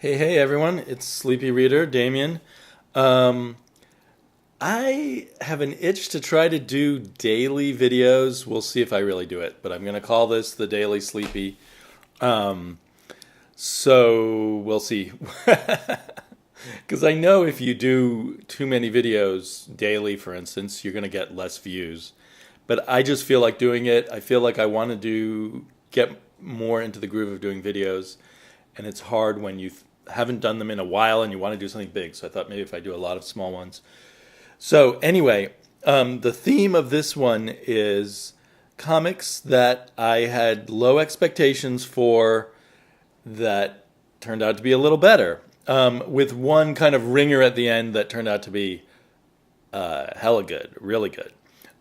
Hey everyone, it's Sleepy Reader, Damien. Um, I have an itch to try to do daily videos. We'll see if I really do it, but I'm going to call this the Daily Sleepy. Um, so we'll see. Because I know if you do too many videos daily, for instance, you're going to get less views. But I just feel like doing it. I feel like I want to get more into the groove of doing videos, and it's hard when you haven't done them in a while and you want to do something big. So I thought maybe if I do a lot of small ones. So anyway, the theme of this one is comics that I had low expectations for that turned out to be a little better. With one kind of ringer at the end that turned out to be hella good, really good.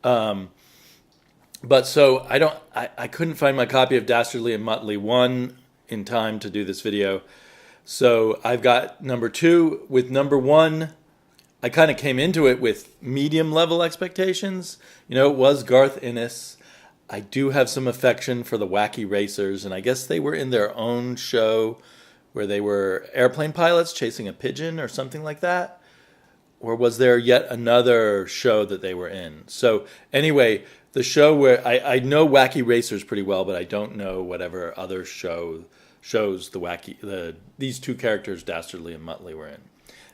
But so I couldn't find my copy of Dastardly and Muttley 1 in time to do this video. So I've got number 2. With number 1, I kind of came into it with medium level expectations. You know, it was Garth Ennis. I do have some affection for the Wacky Racers, and I guess they were in their own show where they were airplane pilots chasing a pigeon or something like that. Or was there yet another show that they were in? So anyway, the show where I know Wacky Racers pretty well, but I don't know whatever other shows these two characters, Dastardly and Muttley, were in.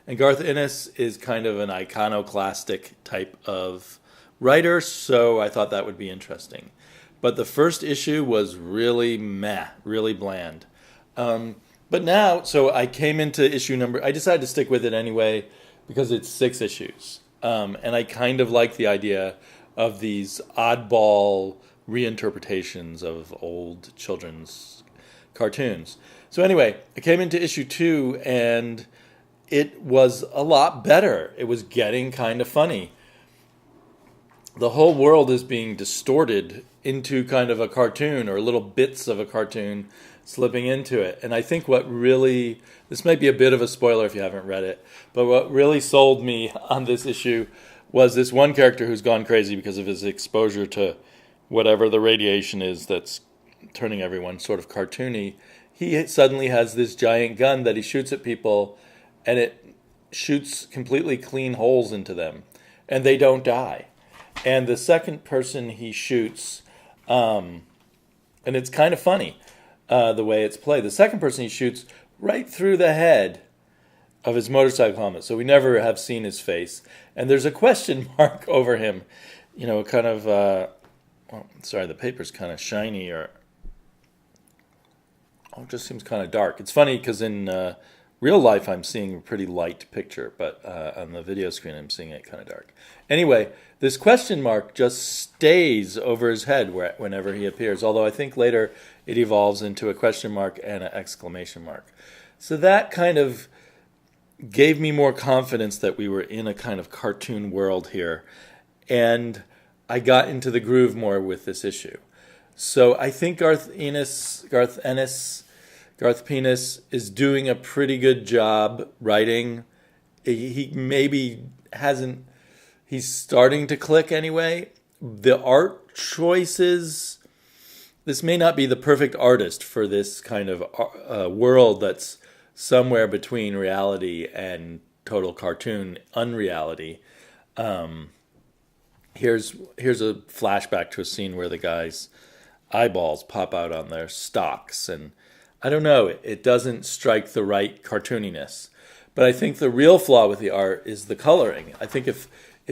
And Garth Ennis is kind of an iconoclastic type of writer, so I thought that would be interesting. But the first issue was really meh, really bland. But now, so I came into I decided to stick with it anyway because it's 6 issues. And I kind of like the idea of these oddball reinterpretations of old children's cartoons. So anyway, I came into issue 2 and it was a lot better. It was getting kind of funny. The whole world is being distorted into kind of a cartoon, or little bits of a cartoon slipping into it. And I think this might be a bit of a spoiler if you haven't read it, but what really sold me on this issue was this one character who's gone crazy because of his exposure to whatever the radiation is that's turning everyone sort of cartoony. He suddenly has this giant gun that he shoots at people, and it shoots completely clean holes into them, and they don't die. And the second person he shoots, and it's kind of funny the way it's played. The second person he shoots right through the head of his motorcycle helmet, so we never have seen his face. And there's a question mark over him, kind of. The paper's kind of shiny, or it just seems kind of dark. It's funny because in real life I'm seeing a pretty light picture, but on the video screen I'm seeing it kind of dark. Anyway, this question mark just stays over his head whenever he appears, although I think later it evolves into a question mark and an exclamation mark. So that kind of gave me more confidence that we were in a kind of cartoon world here, and I got into the groove more with this issue. So I think Garth Penis is doing a pretty good job writing. He maybe hasn't. He's starting to click anyway. The art choices. This may not be the perfect artist for this kind of world that's somewhere between reality and total cartoon unreality. Here's a flashback to a scene where the guy's eyeballs pop out on their stocks, and I don't know, it doesn't strike the right cartooniness. But I think the real flaw with the art is the coloring. I think if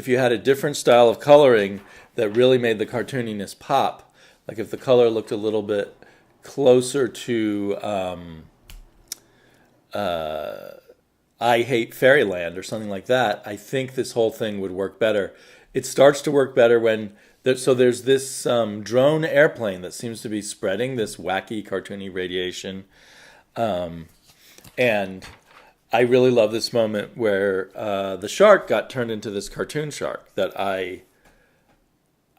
you had a different style of coloring that really made the cartooniness pop, like if the color looked a little bit closer to I Hate Fairyland or something like that, I think this whole thing would work better. It starts to work better when there's this drone airplane that seems to be spreading this wacky cartoony radiation, and I really love this moment where the shark got turned into this cartoon shark that I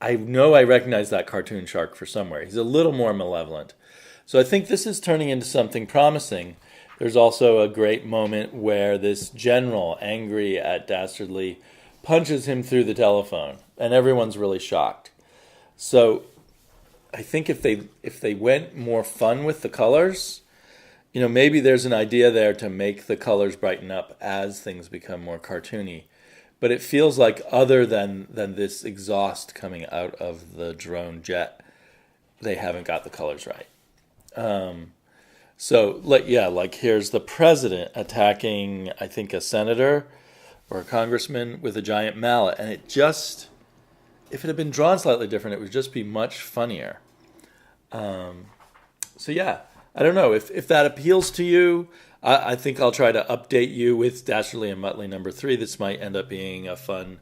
know I recognize that cartoon shark for somewhere. He's a little more malevolent. So I think this is turning into something promising. There's also a great moment where this general, angry at Dastardly, punches him through the telephone, and everyone's really shocked. So I think if they went more fun with the colors, maybe there's an idea there to make the colors brighten up as things become more cartoony. But it feels like other than this exhaust coming out of the drone jet, they haven't got the colors right. So, like here's the president attacking, I think, a senator or a congressman with a giant mallet. And it just, if it had been drawn slightly different, it would just be much funnier. So yeah, I don't know. If that appeals to you, I think I'll try to update you with Dastardly and Muttley #3. This might end up being a fun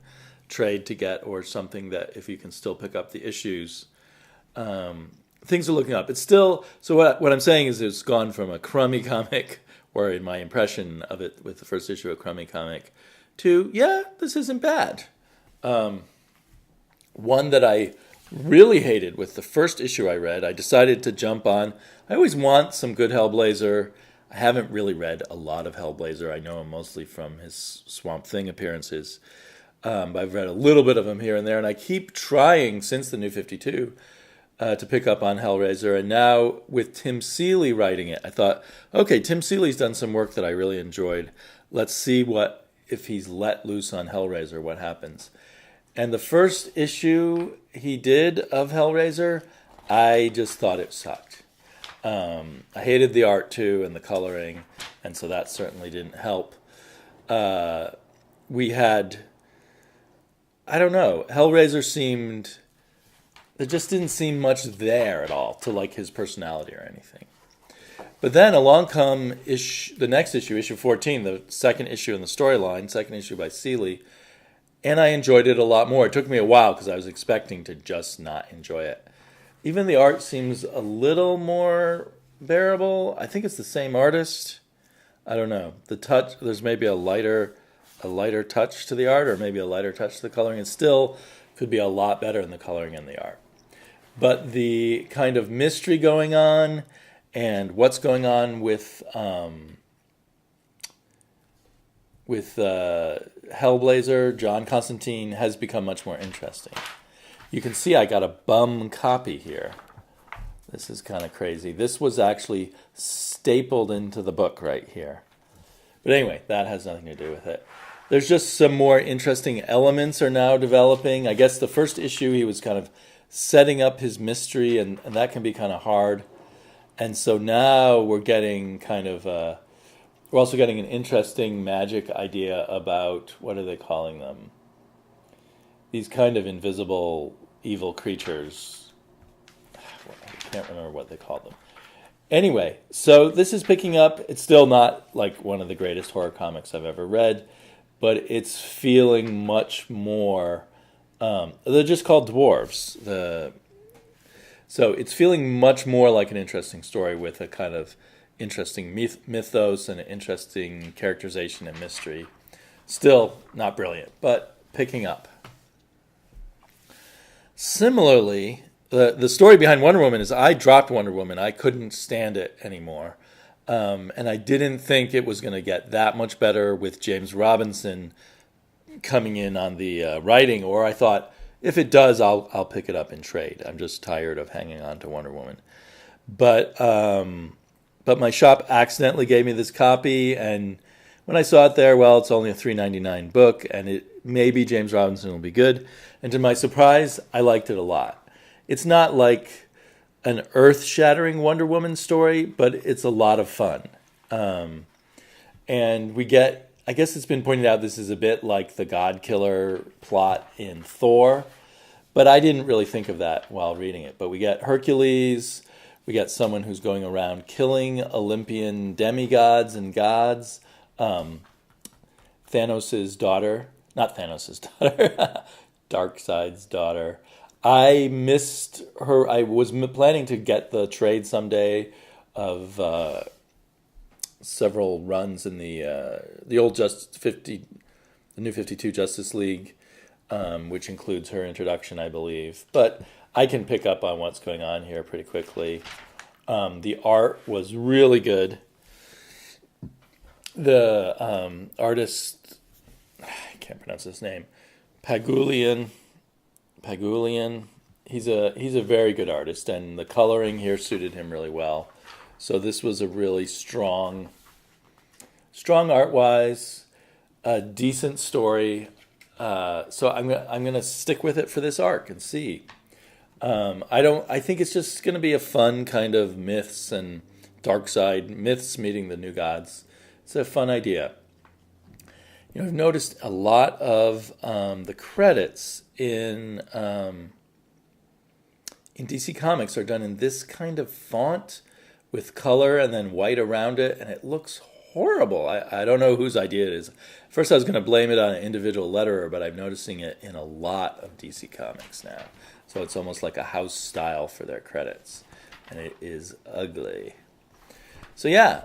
trade to get, or something that if you can still pick up the issues, things are looking up. It's still, so what I'm saying is it's gone from a crummy comic, or in my impression of it with the first issue, a crummy comic, to, yeah, this isn't bad. One that I really hated with the first issue I read, I decided to jump on. I always want some good Hellblazer. I haven't really read a lot of Hellblazer. I know him mostly from his Swamp Thing appearances. I've read a little bit of him here and there, and I keep trying since the New 52 to pick up on Hellraiser. And now with Tim Seeley writing it, I thought, okay, Tim Seeley's done some work that I really enjoyed. Let's see if he's let loose on Hellraiser, what happens. And the first issue he did of Hellraiser, I just thought it sucked. I hated the art too and the coloring, and so that certainly didn't help. We had, I don't know, Hellraiser there just didn't seem much there at all to like his personality or anything. But then along come the next issue, issue 14, the second issue in the storyline, second issue by Seeley, and I enjoyed it a lot more. It took me a while because I was expecting to just not enjoy it. Even the art seems a little more bearable. I think it's the same artist. I don't know. The touch, there's maybe a lighter touch to the art, or maybe a lighter touch to the coloring. It still could be a lot better in the coloring and the art. But the kind of mystery going on and what's going on with Hellblazer, John Constantine, has become much more interesting. You can see I got a bum copy here. This is kind of crazy. This was actually stapled into the book right here. But anyway, that has nothing to do with it. There's just some more interesting elements are now developing. I guess the first issue he was kind of setting up his mystery, and that can be kind of hard. And so now we're getting we're also getting an interesting magic idea about, what are they calling them? These kind of invisible evil creatures. I can't remember what they call them. Anyway, so this is picking up. It's still not like one of the greatest horror comics I've ever read, but it's feeling much more. They're just called dwarves. So it's feeling much more like an interesting story with a kind of interesting mythos and an interesting characterization and mystery. Still not brilliant, but picking up. Similarly, the story behind Wonder Woman is I dropped Wonder Woman. I couldn't stand it anymore. And I didn't think it was going to get that much better with James Robinson coming in on the writing, or I thought, if it does, I'll pick it up in trade. I'm just tired of hanging on to Wonder Woman. But my shop accidentally gave me this copy, and when I saw it there, well, it's only a $3.99 book, and maybe James Robinson will be good. And to my surprise, I liked it a lot. It's not like an earth-shattering Wonder Woman story, but it's a lot of fun. And we get, I guess it's been pointed out, this is a bit like the God Killer plot in Thor, but I didn't really think of that while reading it. But we get Hercules, we get someone who's going around killing Olympian demigods and gods. Thanos' daughter, not Thanos' daughter, Darkseid's daughter. I missed her. I was planning to get the trade someday of several runs in the old the New 52 Justice League, which includes her introduction, I believe. But I can pick up on what's going on here pretty quickly. The art was really good. The artist, I can't pronounce his name, Pagulian. He's a very good artist, and the coloring here suited him really well. So this was a really strong art-wise, a decent story. So I'm gonna stick with it for this arc and see. I think it's just gonna be a fun kind of myths and dark side myths meeting the new gods. It's a fun idea. I've noticed a lot of the credits in DC Comics are done in this kind of font with color and then white around it, and it looks horrible. I don't know whose idea it is. First, I was going to blame it on an individual letterer, but I'm noticing it in a lot of DC Comics now. So it's almost like a house style for their credits, and it is ugly. So yeah,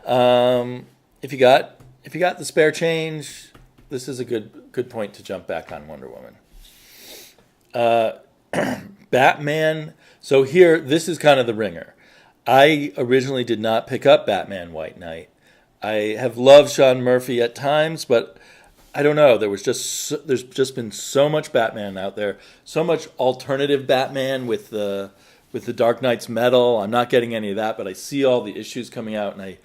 if you got the spare change, this is a good point to jump back on Wonder Woman. Batman. So here, this is kind of the ringer. I originally did not pick up Batman White Knight. I have loved Sean Murphy at times, but I don't know. There's just been so much Batman out there, so much alternative Batman with the Dark Knight's metal. I'm not getting any of that, but I see all the issues coming out, and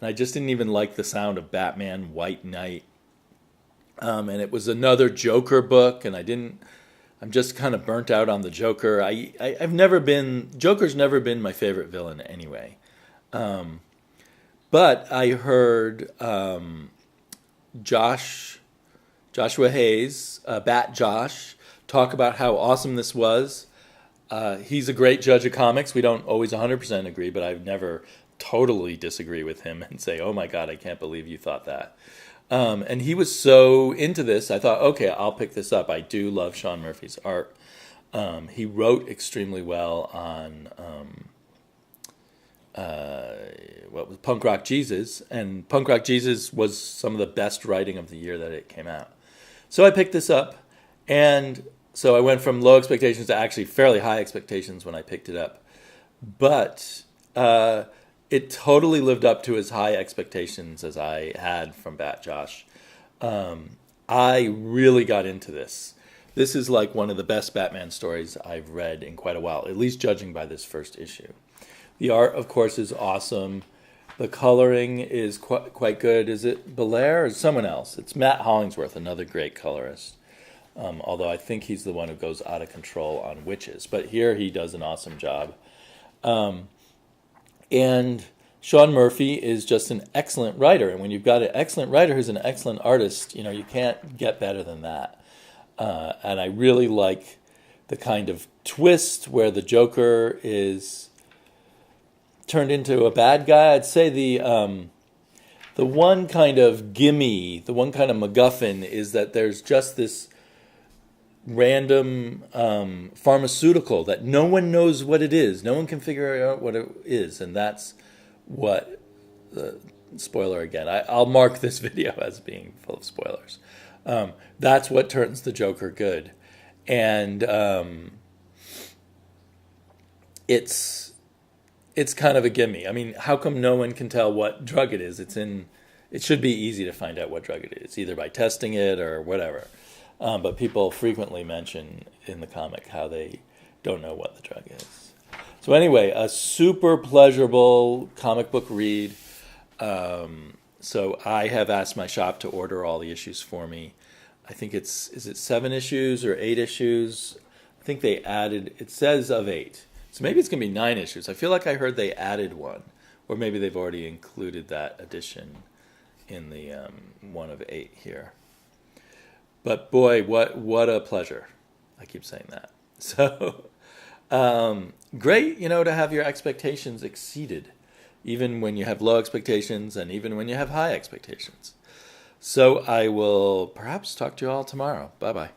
I just didn't even like the sound of Batman White Knight. And it was another Joker book, and I'm just kind of burnt out on the Joker. Joker's never been my favorite villain anyway. But I heard Joshua Hayes, Bat Josh, talk about how awesome this was. He's a great judge of comics. We don't always 100% agree, but I've never totally disagree with him and say, oh my God, I can't believe you thought that. And he was so into this, I thought, okay, I'll pick this up. I do love Sean Murphy's art. He wrote extremely well on Punk Rock Jesus, and Punk Rock Jesus was some of the best writing of the year that it came out. So I picked this up, and so I went from low expectations to actually fairly high expectations when I picked it up. But it totally lived up to as high expectations as I had from Bat Josh. I really got into this. This is like one of the best Batman stories I've read in quite a while, at least judging by this first issue. The art, of course, is awesome. The coloring is quite good. Is it Belair or someone else? It's Matt Hollingsworth, another great colorist. Although I think he's the one who goes out of control on witches. But here he does an awesome job. And Sean Murphy is just an excellent writer. And when you've got an excellent writer who's an excellent artist, you can't get better than that. And I really like the kind of twist where the Joker is turned into a bad guy. I'd say the one kind of gimme, the one kind of MacGuffin is that there's just this random pharmaceutical that no one knows what it is. No one can figure out what it is, and that's what. Spoiler again. I'll mark this video as being full of spoilers. That's what turns the Joker good, and it's kind of a gimme. I mean, how come no one can tell what drug it is? It should be easy to find out what drug it is, either by testing it or whatever. But people frequently mention in the comic how they don't know what the drug is. So anyway, a super pleasurable comic book read. So I have asked my shop to order all the issues for me. I think is it 7 issues or 8 issues? I think they added, it says of 8. So maybe it's going to be 9 issues. I feel like I heard they added one. Or maybe they've already included that edition in the 1 of 8 here. But boy, what a pleasure. I keep saying that. So great, to have your expectations exceeded. Even when you have low expectations and even when you have high expectations. So I will perhaps talk to you all tomorrow. Bye-bye.